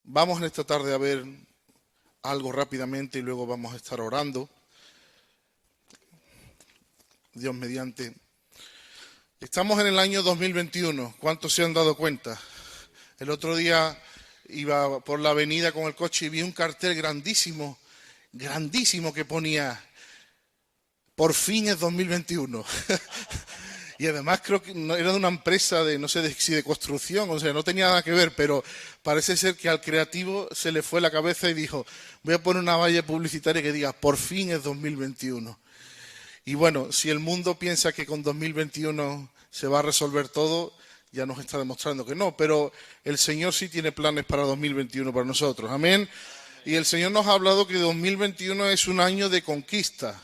Vamos en esta tarde a ver algo rápidamente y luego vamos a estar orando. Dios mediante. Estamos en el año 2021. ¿Cuántos se han dado cuenta? El otro día iba por la avenida con el coche y vi un cartel grandísimo, grandísimo que ponía "Por fin es 2021". Y además creo que era de una empresa de, no sé si de construcción, o sea, no tenía nada que ver, pero parece ser que al creativo se le fue la cabeza y dijo, voy a poner una valla publicitaria que diga, por fin es 2021. Y bueno, si el mundo piensa que con 2021 se va a resolver todo, ya nos está demostrando que no, pero el Señor sí tiene planes para 2021 para nosotros, amén. Y el Señor nos ha hablado que 2021 es un año de conquista.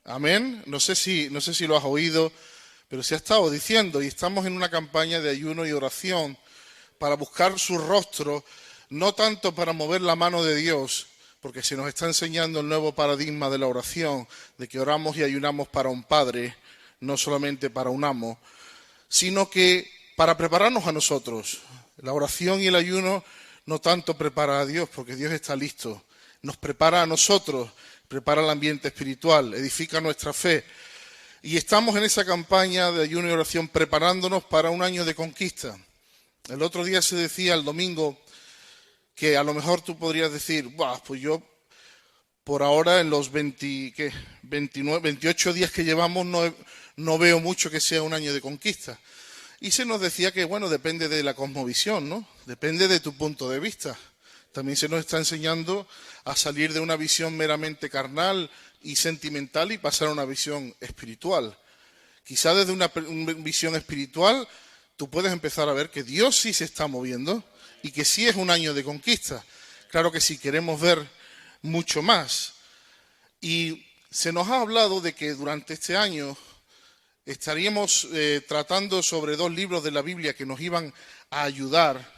Amén. No sé si lo has oído, pero se ha estado diciendo y estamos en una campaña de ayuno y oración para buscar su rostro, no tanto para mover la mano de Dios, porque se nos está enseñando el nuevo paradigma de la oración, de que oramos y ayunamos para un Padre, no solamente para un amo, sino que para prepararnos a nosotros. La oración y el ayuno no tanto prepara a Dios, porque Dios está listo, nos prepara a nosotros, prepara el ambiente espiritual, edifica nuestra fe. Y estamos en esa campaña de ayuno y oración preparándonos para un año de conquista. El otro día se decía, el domingo, que a lo mejor tú podrías decir, pues yo por ahora en los 29, 28 días que llevamos no veo mucho que sea un año de conquista. Y se nos decía que, bueno, depende de la cosmovisión, ¿no? Depende de tu punto de vista. También se nos está enseñando a salir de una visión meramente carnal y sentimental y pasar a una visión espiritual. Quizá desde una visión espiritual tú puedes empezar a ver que Dios sí se está moviendo y que sí es un año de conquista. Claro que sí, queremos ver mucho más. Y se nos ha hablado de que durante este año estaríamos tratando sobre 2 libros de la Biblia que nos iban a ayudar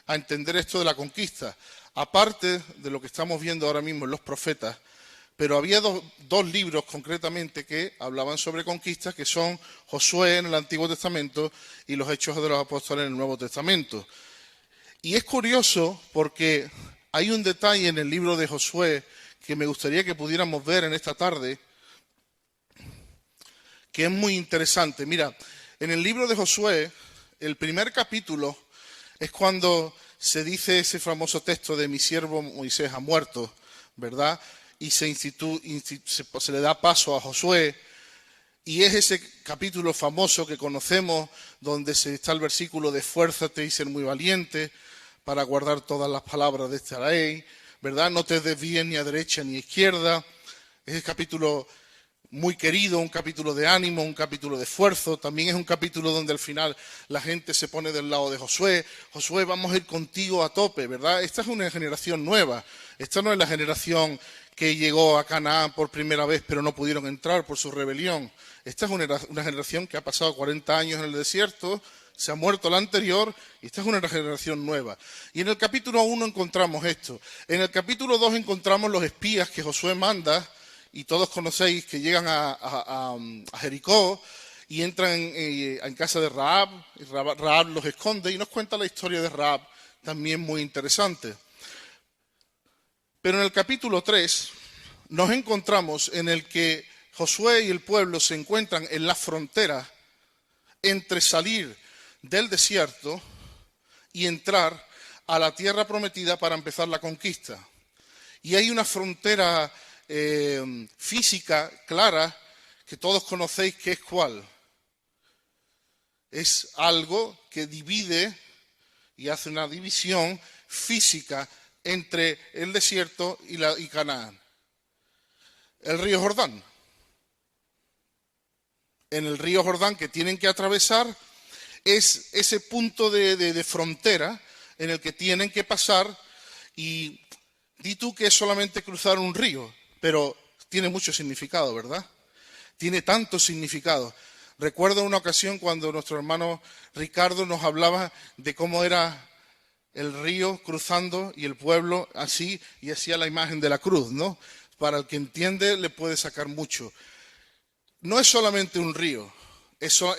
a entender esto de la conquista, aparte de lo que estamos viendo ahora mismo en los profetas, pero había dos libros concretamente que hablaban sobre conquistas, que son Josué en el Antiguo Testamento y los Hechos de los Apóstoles en el Nuevo Testamento. Y es curioso porque hay un detalle en el libro de Josué que me gustaría que pudiéramos ver en esta tarde, que es muy interesante. Mira, en el libro de Josué, el primer capítulo es cuando se dice ese famoso texto de mi siervo Moisés ha muerto, ¿verdad? Y se le da paso a Josué, y es ese capítulo famoso que conocemos, donde está el versículo de esfuérzate y ser muy valiente para guardar todas las palabras de esta ley, ¿verdad? No te desvíes ni a derecha ni a izquierda. Es el capítulo muy querido, un capítulo de ánimo, un capítulo de esfuerzo. También es un capítulo donde al final la gente se pone del lado de Josué. Josué, vamos a ir contigo a tope, ¿verdad? Esta es una generación nueva. Esta no es la generación que llegó a Canaán por primera vez, pero no pudieron entrar por su rebelión. Esta es una generación que ha pasado 40 años en el desierto, se ha muerto la anterior, y esta es una generación nueva. Y en el capítulo 1 encontramos esto. En el capítulo 2 encontramos los espías que Josué manda, y todos conocéis que llegan a Jericó y entran en casa de Rahab, y Rahab los esconde y nos cuenta la historia de Rahab, también muy interesante. Pero en el capítulo 3 nos encontramos en el que Josué y el pueblo se encuentran en la frontera entre salir del desierto y entrar a la tierra prometida para empezar la conquista. Y hay una frontera física clara que todos conocéis, que es ¿cuál? Es algo que divide y hace una división física entre el desierto y Canaán. El río Jordán. En el río Jordán que tienen que atravesar es ese punto de frontera en el que tienen que pasar, y di tú que es solamente cruzar un río, pero tiene mucho significado, ¿verdad? Tiene tanto significado. Recuerdo una ocasión cuando nuestro hermano Ricardo nos hablaba de cómo era el río cruzando y el pueblo así, y hacía la imagen de la cruz, ¿no? Para el que entiende le puede sacar mucho. No es solamente un río, eso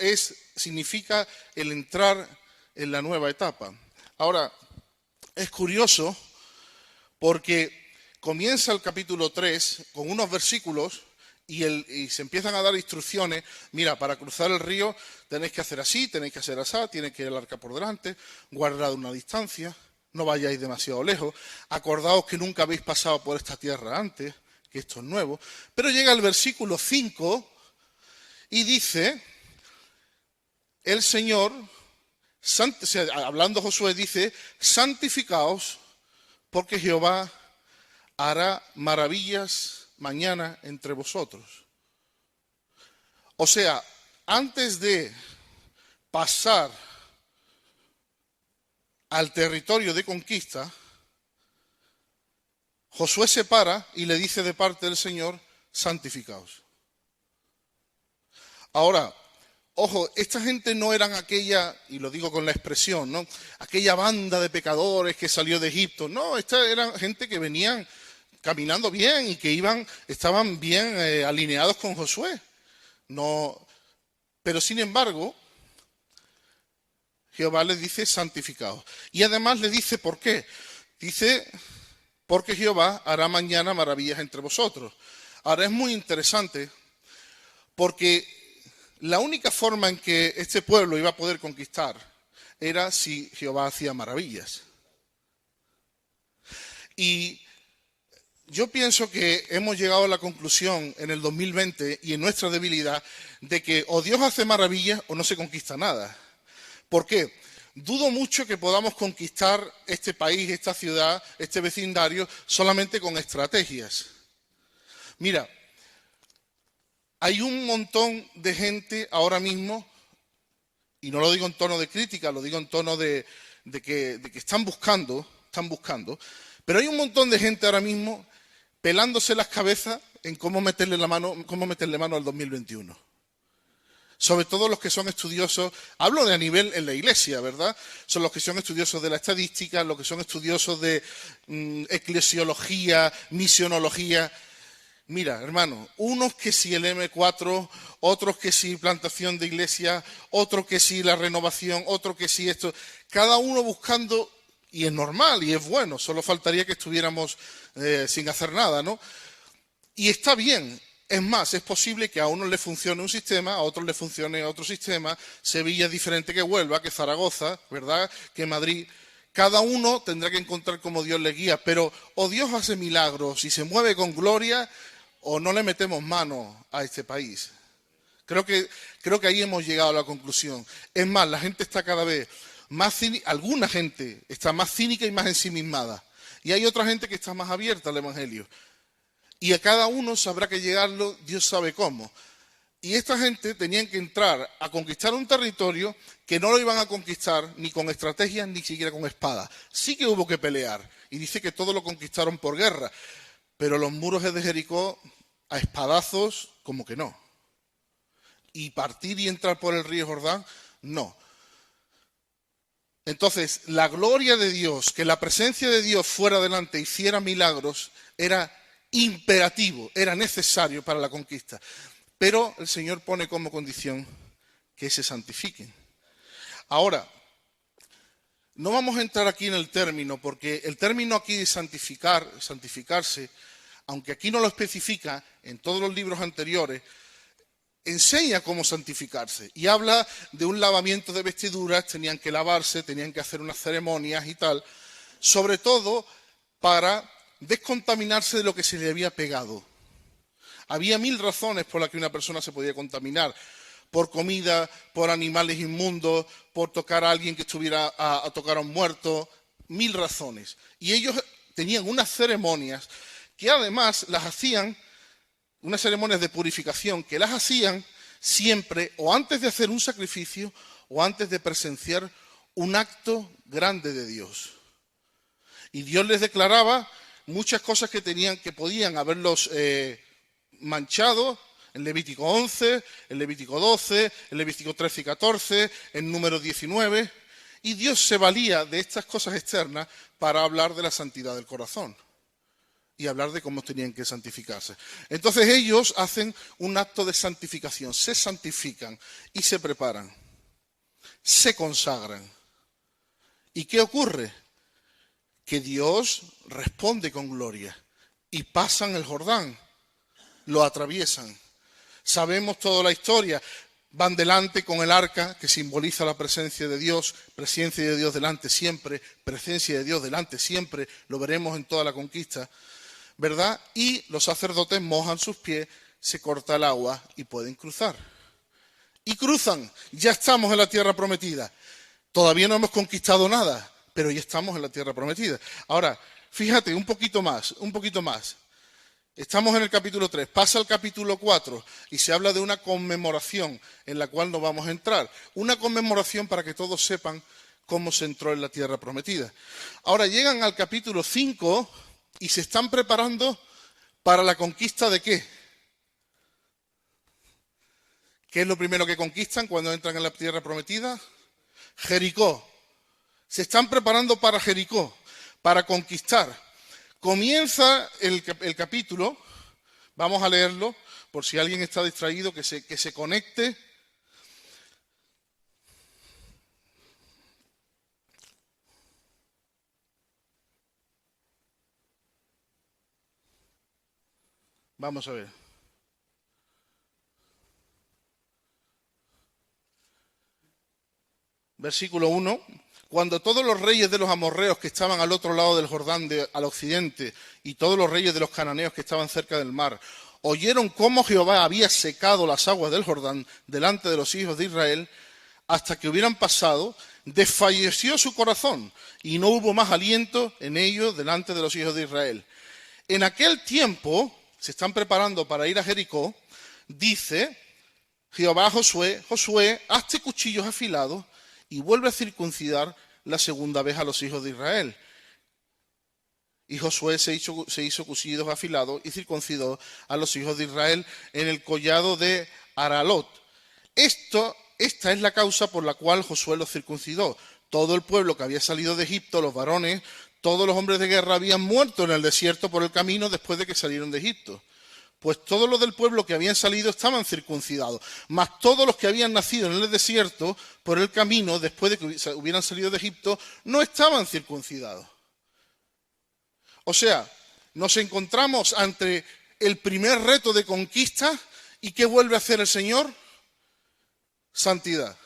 significa el entrar en la nueva etapa. Ahora, Es curioso porque comienza el capítulo 3 con unos versículos y se empiezan a dar instrucciones. Mira, para cruzar el río tenéis que hacer así, tenéis que hacer así, tiene que ir el arca por delante, guardad una distancia, no vayáis demasiado lejos, acordaos que nunca habéis pasado por esta tierra antes, que esto es nuevo. Pero llega el versículo 5 y dice, el Señor, hablando Josué, dice, santificaos porque Jehová hará maravillas mañana entre vosotros. O sea, antes de pasar al territorio de conquista, Josué se para y le dice de parte del Señor, santificaos. Ahora, ojo, esta gente no eran aquella, y lo digo con la expresión, ¿no?, aquella banda de pecadores que salió de Egipto. No, esta eran gente que venían caminando bien y que estaban bien alineados con Josué. No, pero sin embargo, Jehová les dice santificaos. Y además le dice por qué. Dice, porque Jehová hará mañana maravillas entre vosotros. Ahora es muy interesante porque la única forma en que este pueblo iba a poder conquistar era si Jehová hacía maravillas. Y yo pienso que hemos llegado a la conclusión en el 2020 y en nuestra debilidad de que o Dios hace maravillas o no se conquista nada. ¿Por qué? Dudo mucho que podamos conquistar este país, esta ciudad, este vecindario solamente con estrategias. Mira, hay un montón de gente ahora mismo, y no lo digo en tono de crítica, lo digo en tono de que están buscando, pero hay un montón de gente ahora mismo pelándose las cabezas en cómo meterle mano al 2021. Sobre todo los que son estudiosos, hablo de a nivel en la iglesia, ¿verdad? Son los que son estudiosos de la estadística, los que son estudiosos de eclesiología, misionología. Mira, hermano, unos que si el M4, otros que si plantación de iglesia, otros que si la renovación, otros que si esto, cada uno buscando, y es normal y es bueno, solo faltaría que estuviéramos sin hacer nada, ¿no? Y está bien, es más, es posible que a uno le funcione un sistema, a otros le funcione otro sistema, Sevilla es diferente que Huelva, que Zaragoza, ¿verdad?, que Madrid. Cada uno tendrá que encontrar cómo Dios le guía, pero o Dios hace milagros y se mueve con gloria, o no le metemos mano a este país. Creo que ahí hemos llegado a la conclusión. Es más, la gente está cada vez más cínica, alguna gente está más cínica y más ensimismada. Y hay otra gente que está más abierta al Evangelio. Y a cada uno sabrá que llegarlo, Dios sabe cómo. Y esta gente tenían que entrar a conquistar un territorio que no lo iban a conquistar ni con estrategias ni siquiera con espadas. Sí que hubo que pelear. Y dice que todo lo conquistaron por guerra. Pero los muros de Jericó, a espadazos, como que no. Y partir y entrar por el río Jordán, no. Entonces, la gloria de Dios, que la presencia de Dios fuera delante hiciera milagros, era imperativo, era necesario para la conquista. Pero el Señor pone como condición que se santifiquen. Ahora, no vamos a entrar aquí en el término, porque el término aquí de santificarse, aunque aquí no lo especifica, en todos los libros anteriores, enseña cómo santificarse. Y habla de un lavamiento de vestiduras, tenían que lavarse, tenían que hacer unas ceremonias y tal, sobre todo para descontaminarse de lo que se le había pegado. Había 1000 razones por las que una persona se podía contaminar. Por comida, por animales inmundos, por tocar a alguien que estuviera a tocar a un muerto, 1000 razones. Y ellos tenían unas ceremonias que además las hacían, unas ceremonias de purificación, que las hacían siempre o antes de hacer un sacrificio o antes de presenciar un acto grande de Dios. Y Dios les declaraba muchas cosas que podían haberlos manchado, en Levítico 11, en Levítico 12, en Levítico 13 y 14, en Número 19, y Dios se valía de estas cosas externas para hablar de la santidad del corazón y hablar de cómo tenían que santificarse. Entonces ellos hacen un acto de santificación, se santifican y se preparan, se consagran. ¿Y qué ocurre? que Dios responde con gloria y pasan el Jordán, lo atraviesan. Sabemos toda la historia. Van delante con el arca, que simboliza la presencia de Dios delante siempre, presencia de Dios delante siempre, lo veremos en toda la conquista, ¿verdad? Y los sacerdotes mojan sus pies, se corta el agua y pueden cruzar. Y cruzan, ya estamos en la tierra prometida. Todavía no hemos conquistado nada, pero ya estamos en la tierra prometida. Ahora, fíjate, un poquito más. Estamos en el capítulo 3, pasa al capítulo 4 y se habla de una conmemoración en la cual no vamos a entrar. Una conmemoración para que todos sepan cómo se entró en la tierra prometida. Ahora llegan al capítulo 5 y se están preparando para la conquista ¿de qué? ¿Qué es lo primero que conquistan cuando entran en la tierra prometida? Jericó. Se están preparando para Jericó, para conquistar. Comienza el capítulo, vamos a leerlo, por si alguien está distraído, que se conecte. Vamos a ver. Versículo 1. Cuando todos los reyes de los amorreos que estaban al otro lado del Jordán, al occidente, y todos los reyes de los cananeos que estaban cerca del mar, oyeron cómo Jehová había secado las aguas del Jordán delante de los hijos de Israel, hasta que hubieran pasado, desfalleció su corazón, y no hubo más aliento en ellos delante de los hijos de Israel. En aquel tiempo, se están preparando para ir a Jericó, dice Jehová a Josué, Josué, hazte cuchillos afilados, y vuelve a circuncidar la segunda vez a los hijos de Israel. Y Josué se hizo cuchillos afilados y circuncidó a los hijos de Israel en el collado de Aralot. Esta es la causa por la cual Josué los circuncidó. Todo el pueblo que había salido de Egipto, los varones, todos los hombres de guerra habían muerto en el desierto por el camino después de que salieron de Egipto. Pues todos los del pueblo que habían salido estaban circuncidados, mas todos los que habían nacido en el desierto por el camino, después de que hubieran salido de Egipto, no estaban circuncidados. O sea, nos encontramos ante el primer reto de conquista, ¿y qué vuelve a hacer el Señor? Santidad.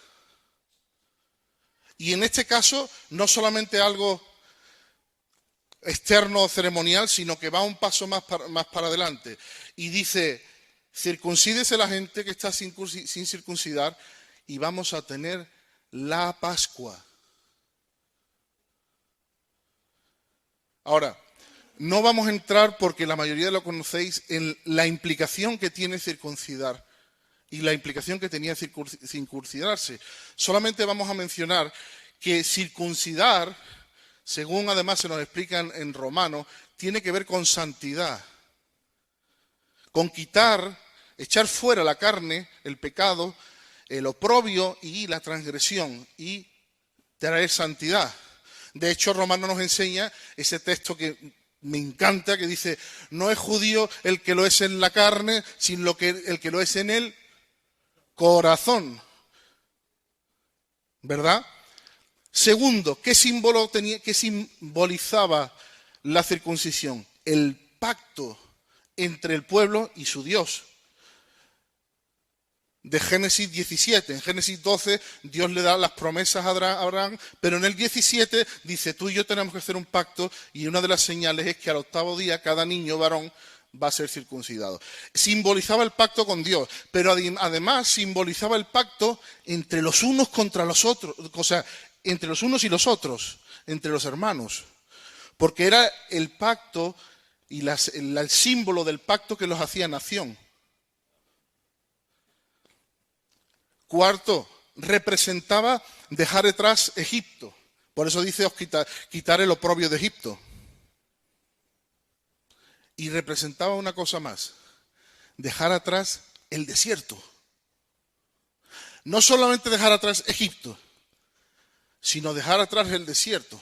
Y en este caso, no solamente algo externo o ceremonial, sino que va un paso más para adelante. Y dice, circuncídese la gente que está sin circuncidar y vamos a tener la Pascua. Ahora, no vamos a entrar, porque la mayoría lo conocéis, en la implicación que tiene circuncidar y la implicación que tenía circuncidarse. Solamente vamos a mencionar que circuncidar, según además se nos explica en Romanos, tiene que ver con santidad, con quitar, echar fuera la carne, el pecado, el oprobio y la transgresión, y traer santidad. De hecho, Romanos nos enseña ese texto que me encanta, que dice, no es judío el que lo es en la carne, sino el que lo es en el corazón. ¿Verdad? Segundo, ¿qué simbolizaba la circuncisión? El pacto entre el pueblo y su Dios. De Génesis 17, en Génesis 12 Dios le da las promesas a Abraham, pero en el 17 dice, tú y yo tenemos que hacer un pacto y una de las señales es que al octavo día cada niño varón va a ser circuncidado. Simbolizaba el pacto con Dios, pero además simbolizaba el pacto entre los unos contra los otros, o sea, entre los unos y los otros, entre los hermanos, porque era el pacto y el símbolo del pacto que los hacía nación. Cuarto, representaba dejar atrás Egipto. Por eso dice quitar el oprobio de Egipto. Y representaba una cosa más, dejar atrás el desierto. No solamente dejar atrás Egipto, sino dejar atrás el desierto.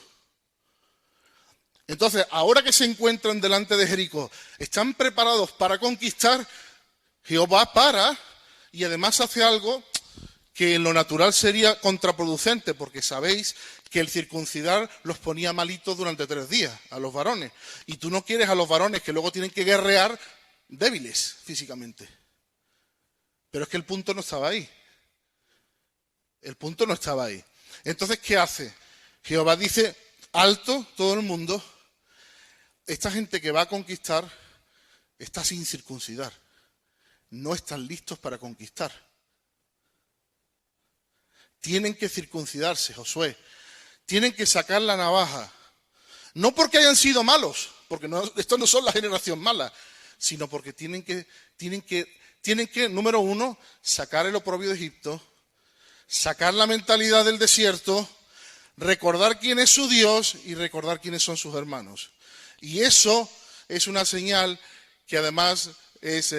Entonces, ahora que se encuentran delante de Jericó, están preparados para conquistar, Jehová para y además hace algo que en lo natural sería contraproducente, porque sabéis que el circuncidar los ponía malitos durante 3 días a los varones. Y tú no quieres a los varones que luego tienen que guerrear débiles físicamente. Pero es que el punto no estaba ahí. El punto no estaba ahí. Entonces, ¿qué hace? Jehová dice, alto todo el mundo, esta gente que va a conquistar está sin circuncidar. No están listos para conquistar. Tienen que circuncidarse, Josué. Tienen que sacar la navaja. No porque hayan sido malos, porque estos no son la generación mala, sino porque tienen que, número uno, sacar el oprobio de Egipto, sacar la mentalidad del desierto, recordar quién es su Dios y recordar quiénes son sus hermanos. Y eso es una señal que además es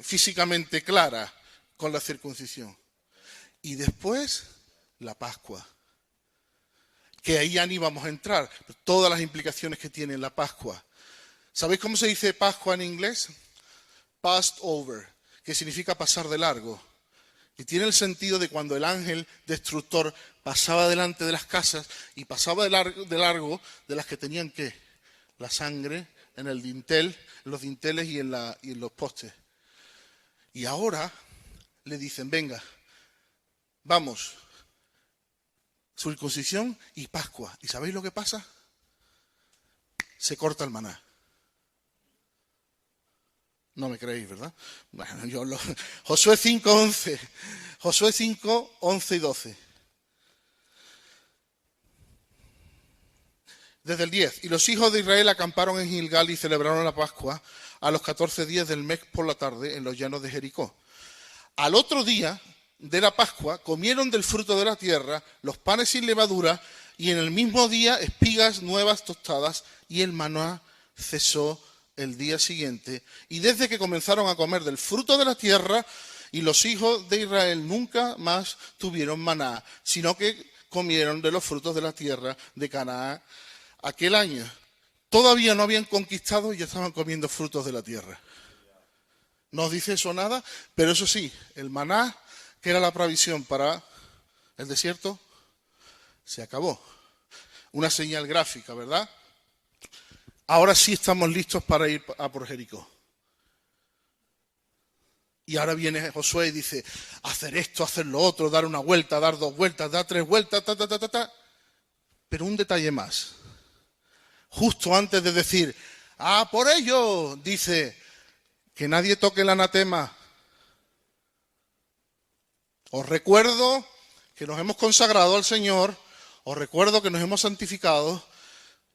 físicamente clara con la circuncisión. Y después, la Pascua, que ahí ya ni vamos a entrar, todas las implicaciones que tiene la Pascua. ¿Sabéis cómo se dice Pascua en inglés? Passed over, que significa pasar de largo. Y tiene el sentido de cuando el ángel destructor pasaba delante de las casas y pasaba de largo de las que tenían ¿qué? La sangre en el dintel, en los dinteles y en los postes. Y ahora le dicen, venga, vamos, circuncisión y Pascua. ¿Y sabéis lo que pasa? Se corta el maná. No me creéis, ¿verdad? Bueno, Josué 5:11. Josué 5:11 y 12. Desde el 10. Y los hijos de Israel acamparon en Gilgal y celebraron la Pascua a los 14 días del mes por la tarde en los llanos de Jericó. Al otro día de la Pascua comieron del fruto de la tierra, los panes sin levadura, y en el mismo día espigas nuevas tostadas, y el maná cesó el día siguiente. Y desde que comenzaron a comer del fruto de la tierra, y los hijos de Israel nunca más tuvieron maná, sino que comieron de los frutos de la tierra de Canaán aquel año. Todavía no habían conquistado y ya estaban comiendo frutos de la tierra. No os dice eso nada, pero eso sí, el maná, que era la provisión para el desierto, se acabó. Una señal gráfica, ¿verdad? Ahora sí estamos listos para ir a por Jericó. Y ahora viene Josué y dice, hacer esto, hacer lo otro, dar una vuelta, dar 2 vueltas, dar 3 vueltas, Pero un detalle más. Justo antes de decir, por ello, dice, que nadie toque el anatema. Os recuerdo que nos hemos consagrado al Señor, os recuerdo que nos hemos santificado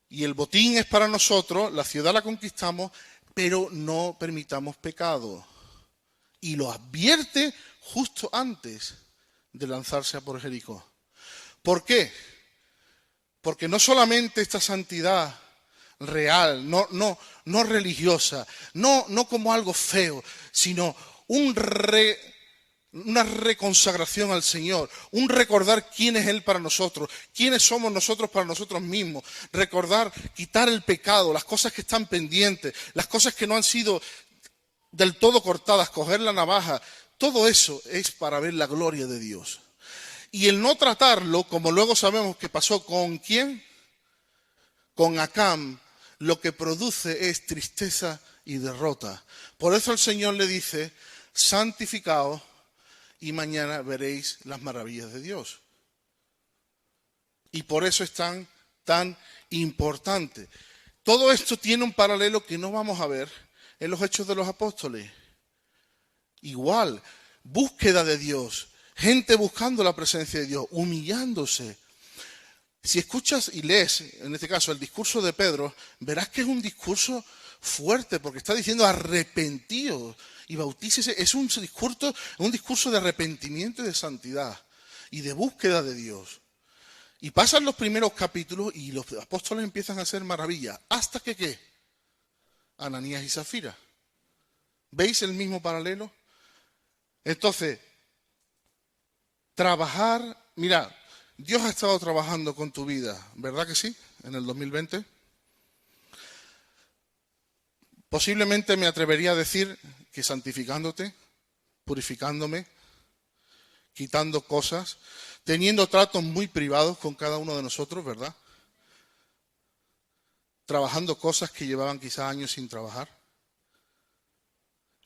y el botín es para nosotros, la ciudad la conquistamos, pero no permitamos pecado. Y lo advierte justo antes de lanzarse a por Jericó. ¿Por qué? Porque no solamente esta santidad real, no religiosa, no como algo feo, sino una reconsagración al Señor, un recordar quién es Él para nosotros, quiénes somos nosotros para nosotros mismos, recordar, quitar el pecado, las cosas que están pendientes, las cosas que no han sido del todo cortadas, coger la navaja, todo eso es para ver la gloria de Dios. Y el no tratarlo, como luego sabemos que pasó con ¿quién? Con Acán, lo que produce es tristeza y derrota. Por eso el Señor le dice, santificaos y mañana veréis las maravillas de Dios. Y por eso es tan importante. Todo esto tiene un paralelo que no vamos a ver en los Hechos de los Apóstoles. Igual, búsqueda de Dios, gente buscando la presencia de Dios, humillándose. Si escuchas y lees, en este caso, el discurso de Pedro, verás que es un discurso fuerte, porque está diciendo arrepentíos y bautícese. Es un discurso de arrepentimiento y de santidad y de búsqueda de Dios. Y pasan los primeros capítulos y los apóstoles empiezan a hacer maravillas. ¿Hasta que qué? Ananías y Zafira. ¿Veis el mismo paralelo? Entonces, trabajar, mirad, Dios ha estado trabajando con tu vida, ¿verdad que sí? En el 2020. Posiblemente me atrevería a decir que santificándote, purificándome, quitando cosas, teniendo tratos muy privados con cada uno de nosotros, ¿verdad? Trabajando cosas que llevaban quizás años sin trabajar.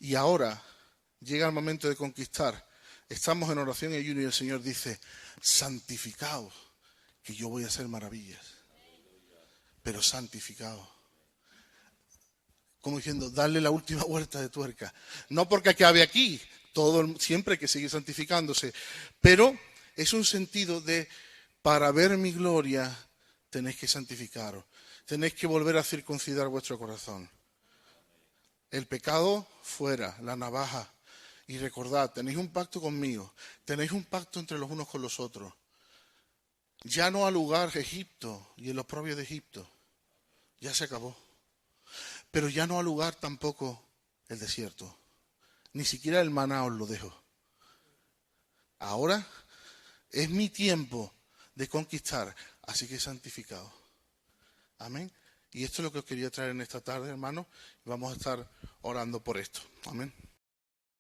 Y ahora llega el momento de conquistar. Estamos en oración y ayuno y el Señor dice, santificaos, que yo voy a hacer maravillas. Pero santificaos. Como diciendo, darle la última vuelta de tuerca. No porque acabe aquí, siempre hay que seguir santificándose. Pero es un sentido de, para ver mi gloria, tenéis que santificaros. Tenéis que volver a circuncidar vuestro corazón. El pecado fuera, la navaja. Y recordad, tenéis un pacto conmigo, tenéis un pacto entre los unos con los otros. Ya no ha lugar Egipto y el oprobio de Egipto. Ya se acabó. Pero ya no ha lugar tampoco el desierto. Ni siquiera el maná os lo dejo. Ahora es mi tiempo de conquistar, así que santificado. Amén. Y esto es lo que os quería traer en esta tarde, hermanos. Vamos a estar orando por esto. Amén.